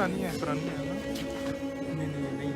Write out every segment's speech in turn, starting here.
पुरानी है ना? नहीं नहीं नहीं नहीं।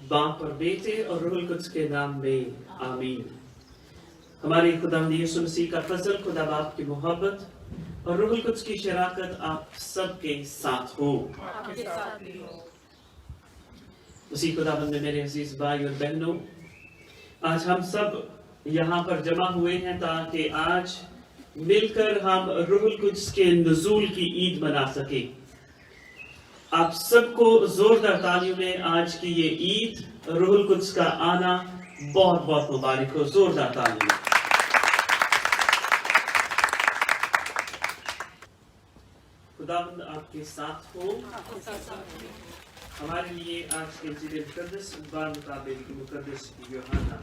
बाप और बेटे और रूहुल कुद्स के नाम में आमीन। हमारे खुदावंद यीशु मसीह का फजल, खुदा बाप की मोहब्बत और रूहुल कुद्स की शराकत आप सबके साथ हो। आपके साथ भी हो। उसी खुदावंद में मेरे अजीज भाई और बहनों, आज हम सब यहाँ पर जमा हुए हैं ताकि आज मिलकर हम रूहुल कुद्स के नुज़ूल की ईद मना सके। आप सबको जोरदार तालियों में आज की ये ईद रूहुल कुद्स का आना बहुत बहुत मुबारक हो। जोरदार तालियों। खुदावंद आपके साथ हो। हमारे लिए आज के इंजील मुकद्दस मुताबिक मुकद्दस यूहन्ना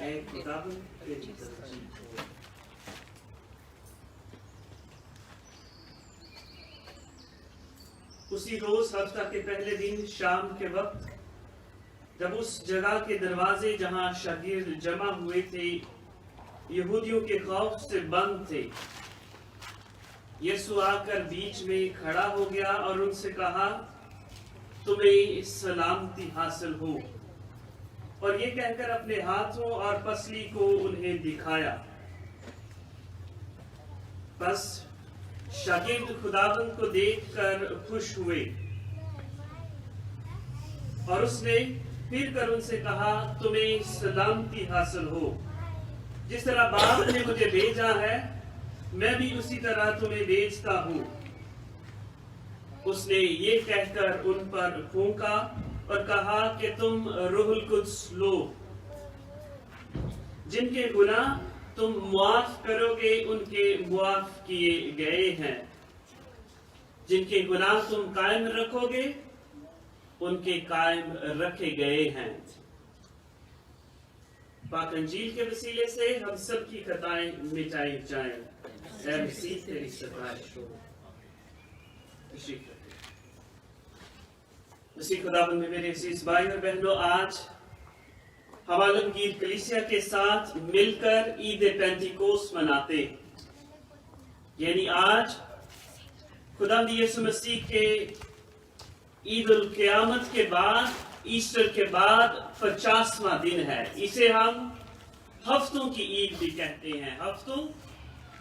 ऐ खुदावंद तेरी तरजीह हो। उसी रोज हफ्ता के पहले दिन शाम के वक्त, जब उस जगह के दरवाजे जहां शागिर्द जमा हुए थे यहूदियों के खौफ से बंद थे, यीशु आकर बीच में खड़ा हो गया और उनसे कहा, तुम्हें सलामती हासिल हो। और ये कहकर अपने हाथों और पसली को उन्हें दिखाया। बस शागिर्द खुदावंद को देखकर खुश हुए और उसने फिर कर उनसे कहा, तुम्हें सलामती हासिल हो। जिस तरह बाप ने मुझे भेजा है, मैं भी उसी तरह तुम्हें भेजता हूँ। उसने ये कहकर उन पर फूंका और कहा कि तुम रूहुल कुद्स लो। जिनके गुनाह तुम मुआफ करोगे उनके मुआफ किए गए हैं, जिनके गुनाह तुम कायम रखोगे उनके कायम रखे गए हैं। पाक अंजील के वसीले से हम सब की खताएं मिटाई जाएं। ऐ मसीह तेरी सताइश हो। मसीह खुदावंद में मेरे अजीज भाई और बहनों, आज हम आलमगीर कलीसिया के साथ मिलकर ईद पेंटिकोस मनाते, यानी आज खुदावंद यीशु मसीह के ईद उल क़यामत के बाद, ईस्टर के बाद 50वां दिन है। इसे हम हफ्तों की ईद भी कहते हैं। हफ्तों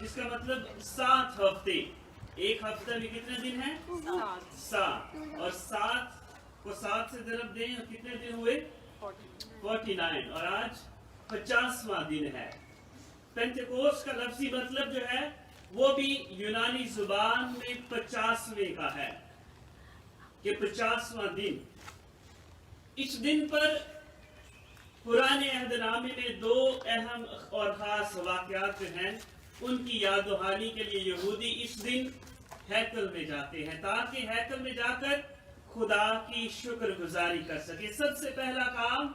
जिसका मतलब 7 हफ्ते। एक हफ्ते में कितने दिन हैं? 7। और 7 को 7 से ज़रब दें और कितने दिन हुए? 49। और आज 50वां दिन है। पेंटेकोस्ट का लफ्जी मतलब जो है वो भी यूनानी जुबान में 50वें का है, कि 50वां दिन। इस दिन पर पुराने अहदनामे में 2 अहम और खास वाक़यात जो हैं उनकी याद दहानी के लिए यहूदी इस दिन हैकल में जाते हैं, ताकि हैकल में जाकर खुदा की शुक्रगुजारी कर सके। सबसे पहला काम,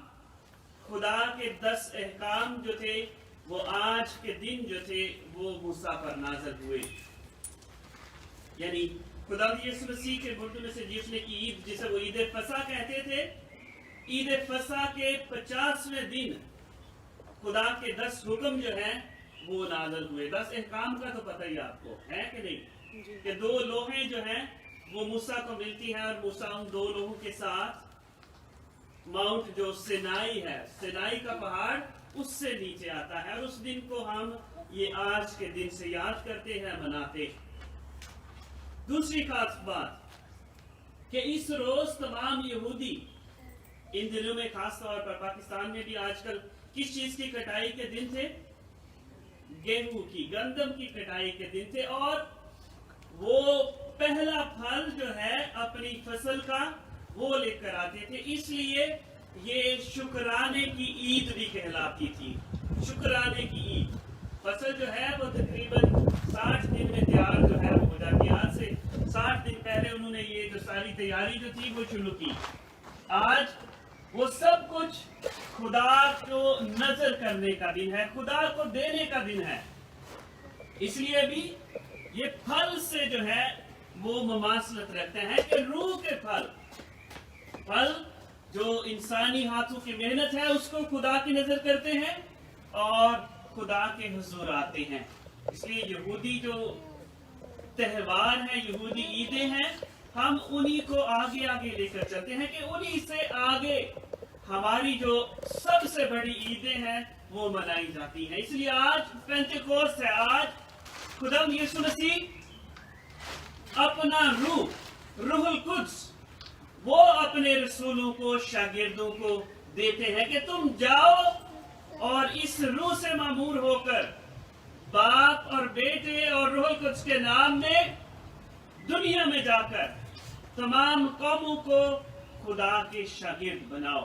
खुदा के 10 अहकाम जो थे वो आज के दिन जो थे वो मूसा पर नाज़िल हुए। यानी खुदा यीशु मसीह के मुर्दों में से जिसने की ईद, जिसे वो ईद फसा कहते थे, ईद फसा के 50वें दिन खुदा के 10 हुक्म जो हैं वो नाज़िल हुए। 10 अहकाम का तो पता ही आपको है कि नहीं, कि 2 लोहें जो हैं वो मूसा को मिलती हैं और मूसा उन 2 लोगों के साथ माउंट जो सिनाई है, सिनाई का पहाड़, उससे नीचे आता है। और उस दिन को हम ये आज के दिन से याद करते हैं, मनाते। दूसरी खास बात कि इस रोज तमाम यहूदी, इन दिनों में खास तौर पर पाकिस्तान में भी आजकल किस चीज की कटाई के दिन थे? गेहूं की, गंदम की कटाई के दिन थे और वो पहला फल जो है अपनी फसल का वो लेकर आते थे। इसलिए ये शुक्राने की ईद भी कहलाती थी। शुक्राने की ईद, फसल जो है वो तकरीबन 60 दिन में तैयार जो है वो हो जाती है। आज से 60 दिन पहले उन्होंने ये जो सारी तैयारी जो थी वो शुरू की। आज वो सब कुछ खुदा को नजर करने का दिन है, खुदा को देने का दिन है। इसलिए भी ये फल से जो है वो मुमासलत रखते हैं कि रूह के फल जो इंसानी हाथों की मेहनत है उसको खुदा की नजर करते हैं और खुदा के हुजूर आते हैं। इसलिए यहूदी जो त्योहार है, यहूदी ईदें हैं, हम उन्हीं को आगे आगे लेकर चलते हैं कि उन्हीं से आगे हमारी जो सबसे बड़ी ईदें हैं वो मनाई जाती हैं। इसलिए आज पेंटेकोस्ट है। आज खुदाम यीशु मसीह अपना रूहुल कुद्स वो अपने रसूलों को, शागिर्दों को देते हैं कि तुम जाओ और इस रूह से मामूर होकर बाप और बेटे और रूहुल कुद्स के नाम में दुनिया में जाकर तमाम कौमों को खुदा के शागिर्द बनाओ,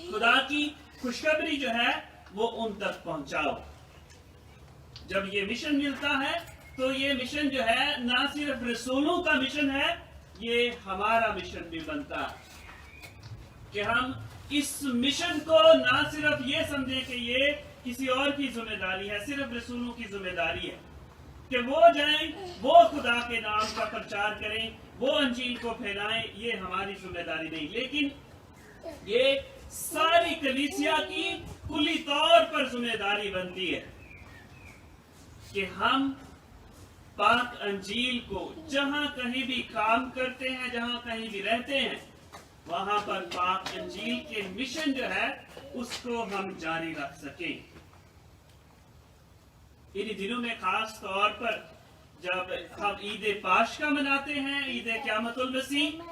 खुदा की खुशखबरी जो है वो उन तक पहुंचाओ। जब ये मिशन मिलता है तो ये मिशन जो है ना सिर्फ रसूलों का मिशन है, ये हमारा मिशन भी बनता है कि हम इस मिशन को ना सिर्फ ये समझें कि ये किसी और की जिम्मेदारी है, सिर्फ रसूलों की जिम्मेदारी है कि वो जाएं, वो खुदा के नाम का प्रचार करें, वो अंजील को फैलाएं, ये हमारी जिम्मेदारी नहीं, लेकिन ये सारी कलीसिया की कुली तौर पर जिम्मेदारी बनती है कि हम पाक अंजील को जहां कहीं भी काम करते हैं, जहां कहीं भी रहते हैं, वहां पर पाक अंजील के मिशन जो है उसको हम जारी रख सकें। इन दिनों में खास तौर पर जब हम ईद पाशका मनाते हैं, ईद क़यामतुल मसीह,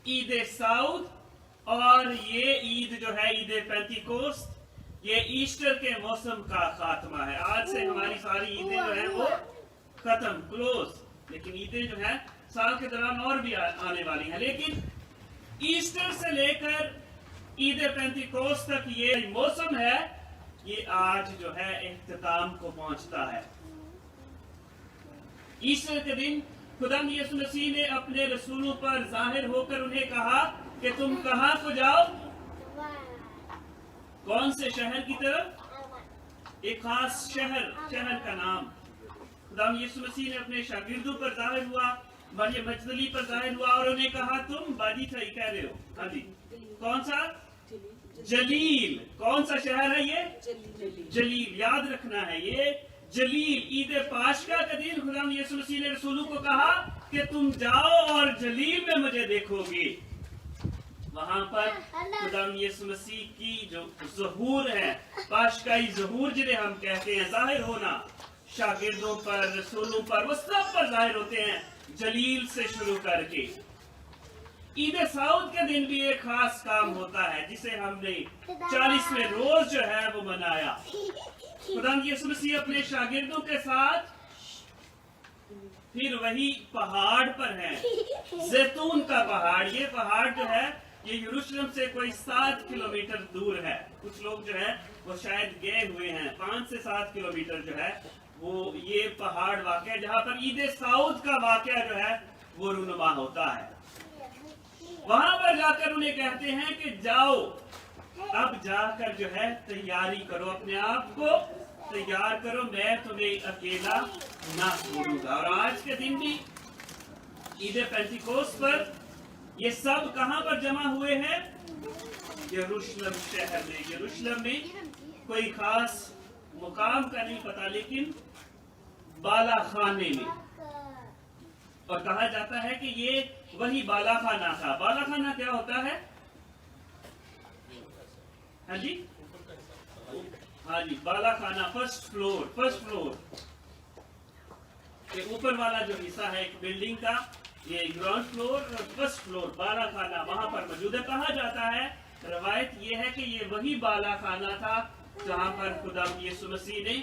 ईद साउद और ये ईद जो है ईद पेंटिकोस्ट, ये ईस्टर के मौसम का खात्मा है। आज से हमारी सारी ईदें जो है वो खत्म, क्लोज, लेकिन ईदें जो है साल के दौरान और भी आने वाली हैं। लेकिन ईस्टर से लेकर ईद पेंटिकोस्ट तक ये मौसम है, ये आज जो है इख्तिताम को पहुंचता है। ईस्टर के दिन खुदा यीशु मसीह ने अपने रसूलों पर जाहिर होकर उन्हें कहा कि तुम कहां को जाओ, कौन से शहर की तरफ, एक खास शहर का नाम। खुदा यीशु मसीह ने अपने शागिर्दों पर जाहिर हुआ, मरियम मजदली पर जाहिर हुआ और उन्हें कहा तुम बाजी सही कह रहे हो। हाँ जी, कौन सा? जलील। कौन सा शहर है ये? जलील। याद रखना है ये जलील। ईद पाशका का दिन खुदा यीशु मसीह ने रसूलों को कहा कि तुम जाओ और जलील में मुझे देखोगे। वहां पर खुदा यीशु मसीह की जो ज़हूर है, पाशकाई ज़हूर जिन्हें हम कहते हैं, जाहिर होना शागिर्दों पर, रसूलों पर, वो सब पर जाहिर होते हैं, जलील से शुरू करके। ईद साउद के दिन भी एक खास काम होता है जिसे हमने 40वें रोज जो है वो मनाया। खुदा यीशु मसीह अपने शागिर्दों के साथ फिर वही पहाड़ पर है, जैतून का पहाड़। ये पहाड़ जो है ये यरूशलेम से कोई 7 किलोमीटर दूर है। कुछ लोग जो है वो शायद गए हुए हैं, 5 से 7 किलोमीटर जो है वो ये पहाड़ वाक़या, जहाँ पर ईद साउद का वाक़या जो है वो रुनुमा होता है। वहां पर जाकर उन्हें कहते हैं कि जाओ, अब जाकर जो है तैयारी करो, अपने आप को तैयार करो, मैं तुम्हें अकेला ना छोड़ूंगा। और आज के दिन भी ईद पेंटिकोस्ट पर ये सब कहां पर जमा हुए हैं? यरूशलेम शहर में। यरूशलेम में कोई खास मुकाम का नहीं पता, लेकिन बाला खाने में। और कहा जाता है कि ये वही बाला खाना था। बाला खाना क्या होता है? हाँ जी, हाँ जी, बाला खाना, फर्स्ट फ्लोर के ऊपर वाला जो हिस्सा है एक बिल्डिंग का, ये ग्राउंड फ्लोर और फर्स्ट फ्लोर, बाला खाना वहां पर मौजूद है। कहा जाता है, रवायत ये है कि ये वही बाला खाना था जहां पर खुदा यीशु मसीह ने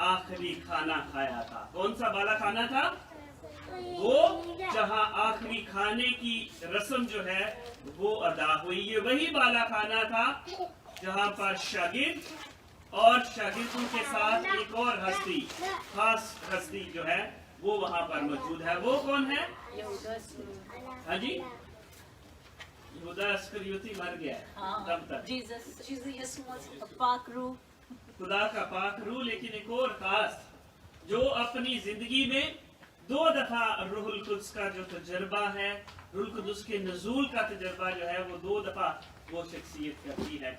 आखिरी खाना खाया था। कौन सा बाला खाना था? वो जहां आखिरी खाने की रस्म जो है वो अदा हुई। ये वही बाला खाना था जहां पर शागिर्द और शागिर्दों के साथ एक और हस्ती, खास हस्ती जो है वो वहां पर मौजूद है। वो कौन है? हाँ जी, यहूदा अस्करियोती मर गया है तब तक। Jesus was a पाक रूह, खुदा का पाक रूह। लेकिन एक और खास जो अपनी जिंदगी में 2 दफा रूहुल कुद्स का जो तजर्बा है, रूहुल कुद्स के नजूल का तजर्बा जो है वो 2 दफा वो शख्सियत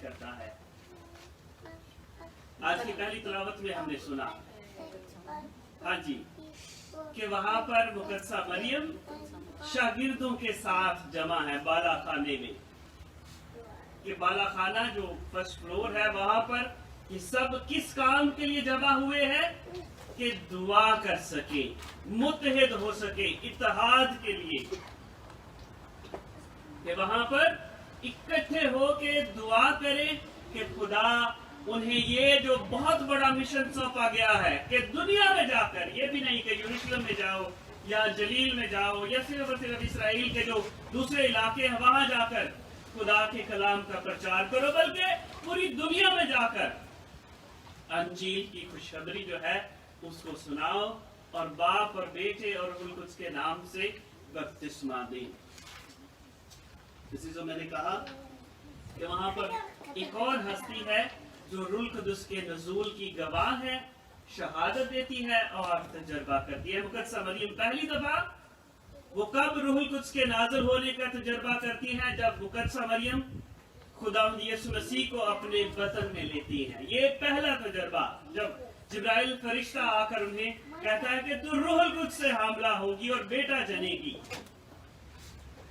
करता है। आज की पहली तिलावत में हमने सुना, हाँ जी, कि वहां पर मुकद्दसा मरियम शागिर्दों के साथ जमा है बाला खाने में। ये बाला खाना जो फर्स्ट फ्लोर है वहां पर ये सब किस काम के लिए जमा हुए हैं? कि दुआ कर सके, मुत्तहिद हो सके, इत्तेहाद के लिए, कि वहां पर इकट्ठे हो के दुआ करें कि खुदा उन्हें ये जो बहुत बड़ा मिशन सौंपा गया है कि दुनिया में जाकर, ये भी नहीं कि यरूशलेम में जाओ या जलील में जाओ या सिर्फ और सिर्फ इसराइल के जो दूसरे इलाके हैं वहां जाकर खुदा के कलाम का प्रचार करो, बल्कि पूरी दुनिया में जाकर अंजील की खुशखबरी जो है उसको सुनाओ और बाप और बेटे और रूहुल कुद्स के नाम से बपतिस्मा दें। इसी जो मैंने कहा कि वहां पर एक और हस्ती है जो रूहुल कुद्स के नज़ूल की गवाह है, शहादत देती है और तजर्बा करती है। मुकद्दसा मरियम पहली दफा वो कब रूहुल कुद्स के नाज़िल होने का तजर्बा करती है? जब मुकद्दसा मरियम खुदावंद यीशु मसीह को अपने बतन में लेती हैं। ये पहला तजर्बा, जब जिब्राइल फरिश्ता आकर उन्हें कहता है कि तू रूहुल कुद्स से हामला होगी और बेटा जनेगी।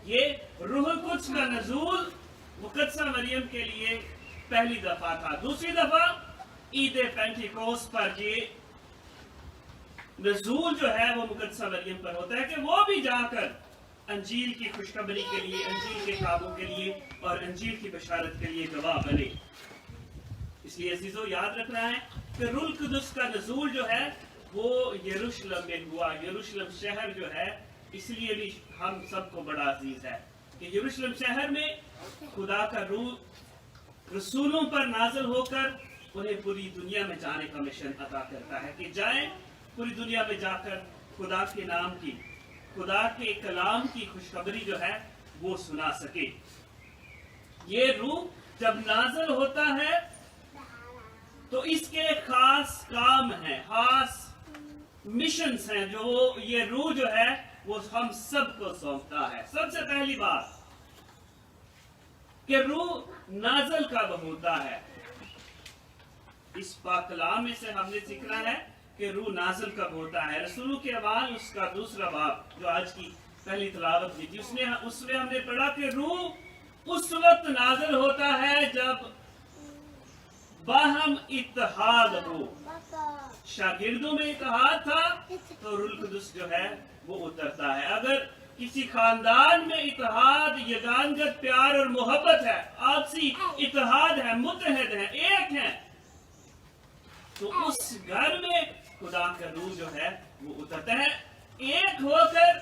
ये रूहुल कुद्स का नज़ूल मुकद्दसा मरियम के लिए पहली दफा था। दूसरी दफा ईद पेंटिकोस्ट पर ये नज़ूल जो है वो मुकद्दसा मरियम पर होता है कि वो भी जाकर अंजील की खुशखबरी के लिए, अंजील के ख्वाबों के लिए और अंजील की बशारत के लिए गवाह बने। इसलिए अजीजों याद रखना है कि रूहुल कुद्स का नज़ूल जो है वो यरूशलेम में हुआ। यरूशलेम शहर जो है इसलिए भी हम सबको बड़ा अजीज है कि यरूशलेम शहर में खुदा का रूह रसूलों पर नाज़िल होकर उन्हें पूरी दुनिया में जाने का मिशन अता करता है कि जाएं पूरी दुनिया में जाकर खुदा के नाम की, खुदा के कलाम की खुशखबरी जो है वो सुना सके। ये रूह जब नाज़िल होता है तो इसके खास काम हैं, खास मिशंस हैं जो ये रूह जो है वो हम सबको सौंपता है। सबसे पहली बात कि रूह नाज़िल कब होता है? इस पाक कलाम में से हमने सीखना है कि रूह नाज़िल कब होता है। रसूलों के अमाल उसका 2 बाब जो आज की पहली तिलावत की थी उसमें हमने पढ़ा कि रूह उस वक्त नाज़िल होता है जब बाहम इत्तेहाद हो। शागिर्दों में इत्तेहाद था तो रूहुल कुद्स जो है वो उतरता है। अगर किसी खानदान में इत्तेहाद, यगानगत, प्यार और मोहब्बत है, आपसी इत्तेहाद है, मुत्तहिद है, एक है, तो उस घर में खुदा का रूह जो है वो उतरता है। एक होकर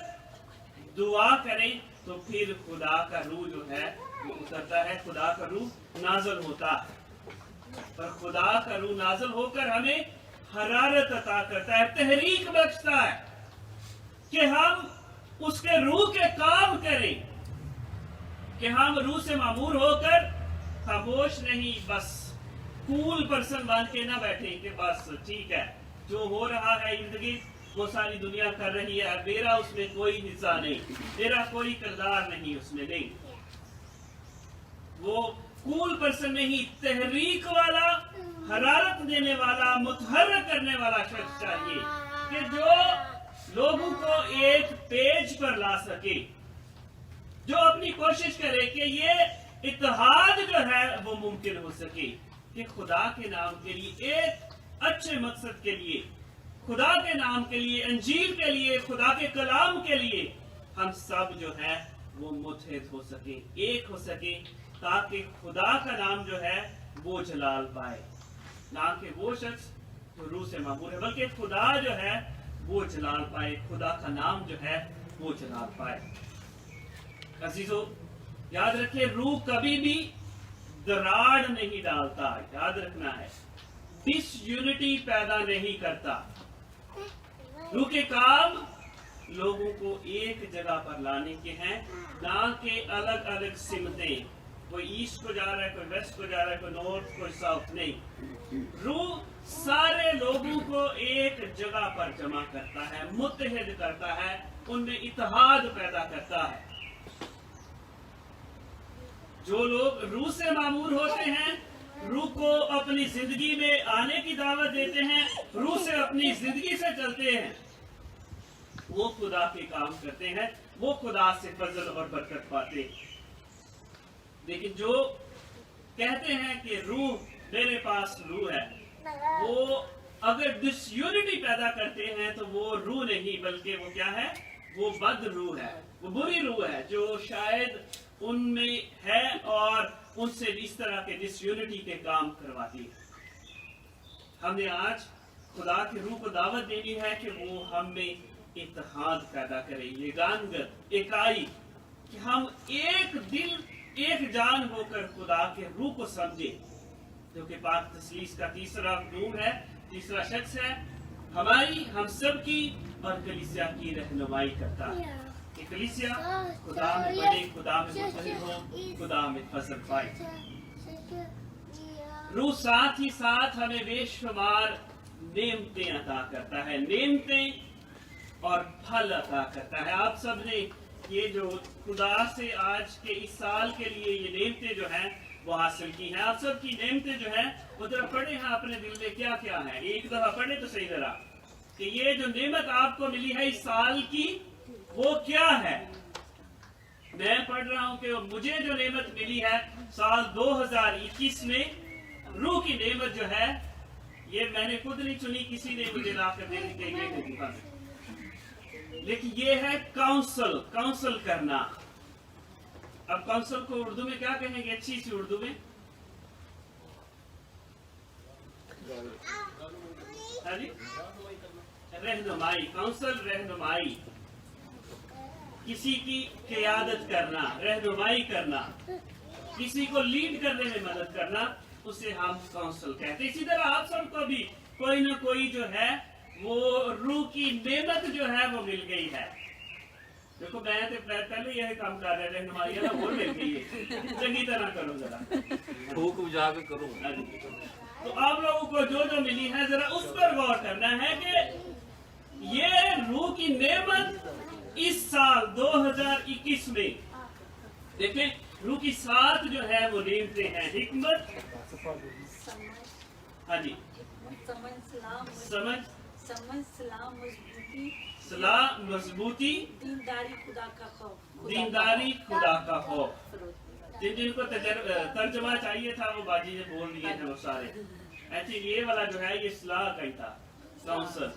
दुआ करें तो फिर खुदा का रूह जो है वो उतरता है, खुदा का रूह नाज़िल होता है। पर खुदा का रूह नाज़िल होकर हमें हरारत अता करता है, तहरीक बख्शता है कि हम उसके रूह के काम करें, कि हम रूह से मामूर होकर खामोश नहीं, बस कूल पर्सन बन के ना बैठे कि बस ठीक है जो हो रहा है जिंदगी वो सारी दुनिया कर रही है, मेरा उसमें कोई हिस्सा नहीं, मेरा कोई किरदार नहीं उसमें, नहीं। वो कूल पर्सन नहीं, तहरीक वाला, हरारत देने वाला, मुतहर्रिक करने वाला शख्स चाहिए कि जो लोगों को एक पेज पर ला सके, जो अपनी कोशिश करे कि ये इत्तेहाद जो है वो मुमकिन हो सके, कि खुदा के नाम के लिए, एक अच्छे मकसद के लिए, खुदा के नाम के लिए, अंजील के लिए, खुदा के कलाम के लिए हम सब जो है वो मुत्तहिद हो सके, एक हो सके, ताकि खुदा का नाम जो है वो जलाल पाए, ना कि वो शख्स जो रूह से मामूर है, बल्कि खुदा जो है वो जलाल पाए, खुदा का नाम जो है वो जलाल पाए। अजीजों, याद रखिए, रूह कभी भी दरार नहीं डालता, याद रखना है, डिसयूनिटी पैदा नहीं करता। रूह के काम लोगों को एक जगह पर लाने के हैं, ना कि अलग अलग सिमतें, कोई ईस्ट को जा रहा है, कोई वेस्ट को जा रहा है, कोई नॉर्थ, कोई साउथ, नहीं। रूह सारे लोगों को एक जगह पर जमा करता है, मुत्तहिद करता है, उनमें इत्तेहाद पैदा करता है। जो लोग रूह से मामूर होते हैं, रूह को अपनी जिंदगी में आने की दावत देते हैं, रूह से अपनी जिंदगी से चलते हैं, वो खुदा के काम करते हैं, वो खुदा से फजल और बरकत पाते हैं। लेकिन जो कहते हैं कि रूह, मेरे पास रूह है, वो अगर डिसयूनिटी पैदा करते हैं तो वो रूह नहीं, बल्कि वो क्या है, वो बद रूह है, वो बुरी रूह है जो शायद उनमें है और उनसे इस तरह के डिसयूनिटी के काम करवाती है। हमने आज खुदा की रूह को दावत देनी है कि वो हम में इत्तेहाद पैदा करे, यगानगत, इकाई, कि हम एक दिल एक जान होकर खुदा के रूह को समझे, जो कि पाक तस्लीस का तीसरा रूह है, तीसरा शख्स है, हमारी, हम सब की और कलीसिया की रहनुमाई करता है कि कलीसिया खुदा में बढ़े, खुदा में मुत्तहिद हो, खुदा में फजल पाए। रूह साथ ही साथ हमें बेशुमार नेमतें अता करता है, नेमतें और फल अता करता है। आप सब ने ये जो खुदा से आज के इस साल के लिए ये नेमतें जो हैं वो हासिल की हैं। आप सब की नेमतें जो हैं वो जरा पढ़े हैं अपने दिल में, क्या क्या है, एक दफा पढ़े तो सही जरा, कि ये जो नेमत आपको मिली है इस साल की वो क्या है। मैं पढ़ रहा हूँ कि मुझे जो नेमत मिली है साल 2021 में, रूह की नेमत जो है, ये मैंने खुद नहीं चुनी, किसी ने मुझे लाकर दे दी कि ये दूंगा, लेकिन ये है काउंसल, काउंसल करना। अब काउंसल को उर्दू में क्या कहेंगे, अच्छी सी उर्दू में? हाँ जी, रहनुमाई, काउंसल, रहनुमाई, किसी की क़ियादत करना, रहनुमाई करना, किसी को लीड करने में मदद करना, उसे हम काउंसल कहते हैं। इसी तरह आप सबको भी कोई ना कोई जो है वो रूह की नेमत जो है वो मिल गई है। देखो, मैं तो पहले यही काम कर रहे, रहनुमाई ना वो मिल गई है, चंगी तरह करो जरा, फूक बुझा के करो। तो आप लोगों को जो जो मिली है जरा उस पर गौर करना है कि ये रूह की नेमत इस साल 2021 में, देखें, रूह की 7 जो है वो नेमतें हैं, हिकमत, हाँ जी, समझ, सलाह, मजबूती, दीनदारी, खुदा का खौफ, दीनदारी, खुदा का खौफ। जिनको तर्जमा चाहिए था वो बाजी ने बोल दिए थे वो सारे। ऐसे ये वाला जो है ये सलाह का ही था, काउंसल,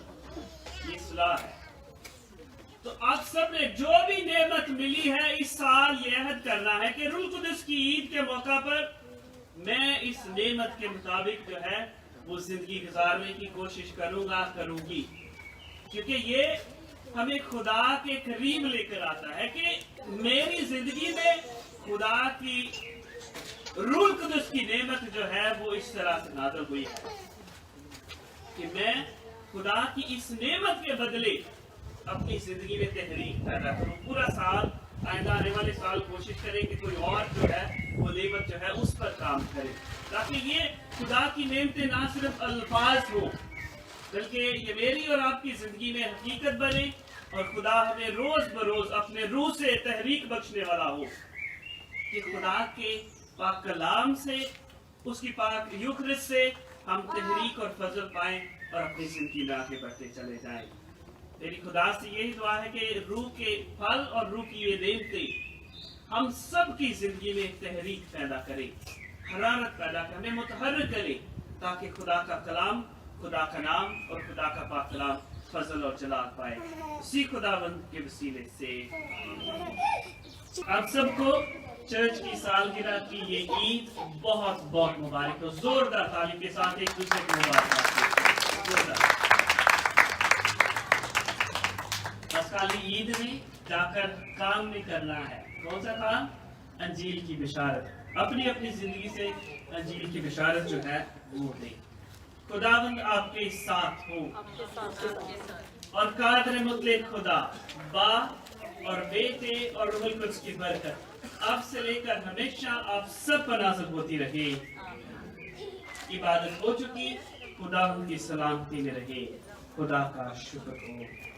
ये सलाह है। तो आप सब ने जो भी नेमत मिली है इस साल ये अहद करना है कि रूह कुदस की ईद के मौका पर मैं इस नेमत के मुताबिक जो है वो जिंदगी गुजारने की कोशिश करूंगा, करूंगी, क्योंकि ये हमें खुदा के करीब लेकर आता है कि मेरी जिंदगी में खुदा की रूह कुदस की नेमत जो है वो इस तरह से नाज़िल हुई है कि मैं खुदा की इस नेमत के बदले अपनी जिंदगी में तहरीक पैदा करूं। पूरा साल, आइंदा आने वाले साल कोशिश करें कि कोई और जो है वो नेमत जो है उस पर काम करे, ताकि ये खुदा की नेमतें ना सिर्फ अल्फाज हो, बल्कि ये मेरी और आपकी जिंदगी में हकीकत बने और खुदा हमें रोज बरोज अपने रूह से तहरीक बख्शने वाला हो कि खुदा के पाक कलाम से, उसकी पाक यूखरिस्त से हम तहरीक और फजल पाएं और अपनी जिंदगी में आगे बढ़ते चले जाएं। मेरी खुदा से यही दुआ है कि रूह के फल और रूह की ये नेमतें हम सब की जिंदगी में तहरीक पैदा करें, हरारत पैदा करें, हमें मुतहर्रिक करें, ताकि खुदा का कलाम, खुदा का नाम और खुदा का पाक कलाम फजल और जलाल पाए। उसी खुदावंद के वसीले से आप सबको चर्च की सालगिरह की ये ईद बहुत बहुत मुबारक हो। जोरदार ताली के साथ एक दूसरे को मुबारक। पासकाली ईद में जाकर काम में करना है। कौन सा काम? अंजील की बिशारत। अपनी अपनी जिंदगी से अंजील की बिशारत जो है वो दे। खुदावंद आपके साथ हो और कादर मुतलक खुदा बाप और बेटे और रूहुल कुद्स की बरकत अब से लेकर हमेशा आप सब पर नाज़िल होती रहे। इबादत हो चुकी, खुदा उनकी सलामती में रहे। खुदा का शुक्र हो।